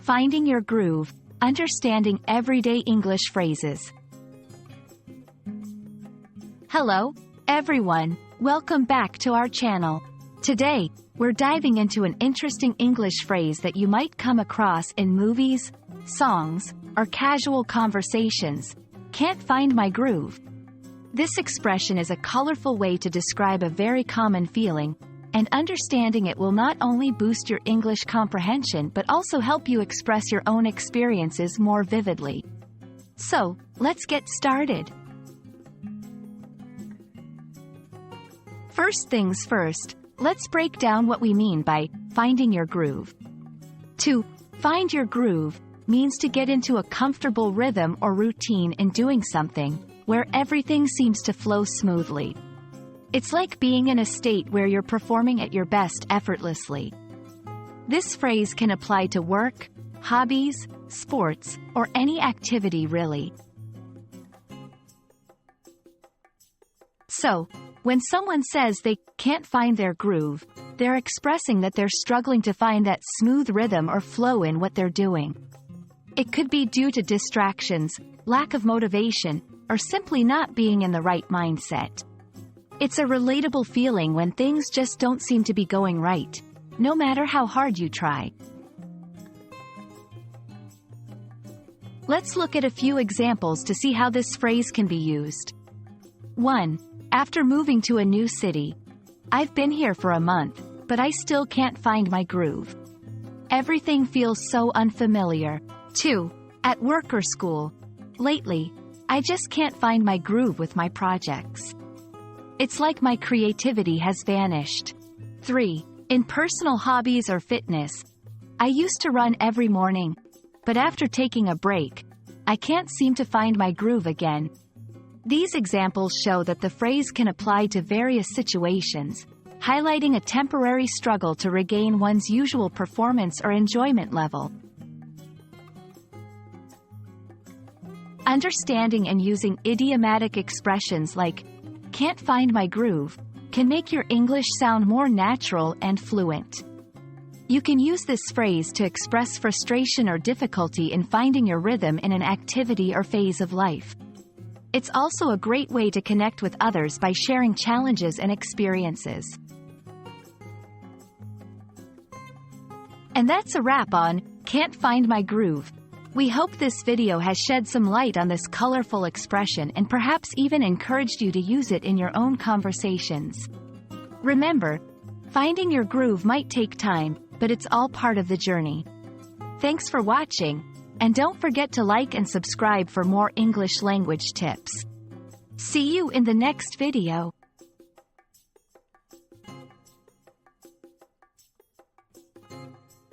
Finding your groove, understanding everyday English phrases. Hello, everyone. Welcome back to our channel. Today, we're diving into an interesting English phrase that you might come across in movies, songs, or casual conversations. Can't find my groove. This expression is a colorful way to describe a very common feeling, and understanding it will not only boost your English comprehension but also help you express your own experiences more vividly. So, let's get started. First things first, let's break down what we mean by finding your groove. To find your groove means to get into a comfortable rhythm or routine in doing something, where everything seems to flow smoothly. It's like being in a state where you're performing at your best effortlessly. This phrase can apply to work, hobbies, sports, or any activity really. So, when someone says they can't find their groove, they're expressing that they're struggling to find that smooth rhythm or flow in what they're doing. It could be due to distractions, lack of motivation, or simply not being in the right mindset. It's a relatable feeling when things just don't seem to be going right, no matter how hard you try. Let's look at a few examples to see how this phrase can be used. 1. After moving to a new city. I've been here for a month, but I still can't find my groove. Everything feels so unfamiliar. 2. At work or school. Lately, I just can't find my groove with my projects. It's like my creativity has vanished. 3. In personal hobbies or fitness. I used to run every morning, but after taking a break, I can't seem to find my groove again. These examples show that the phrase can apply to various situations, highlighting a temporary struggle to regain one's usual performance or enjoyment level. Understanding and using idiomatic expressions like "can't find my groove" can make your English sound more natural and fluent. You can use this phrase to express frustration or difficulty in finding your rhythm in an activity or phase of life. It's also a great way to connect with others by sharing challenges and experiences. And that's a wrap on "Can't Find My Groove." We hope this video has shed some light on this colorful expression and perhaps even encouraged you to use it in your own conversations. Remember, finding your groove might take time, but it's all part of the journey. Thanks for watching, and don't forget to like and subscribe for more English language tips. See you in the next video.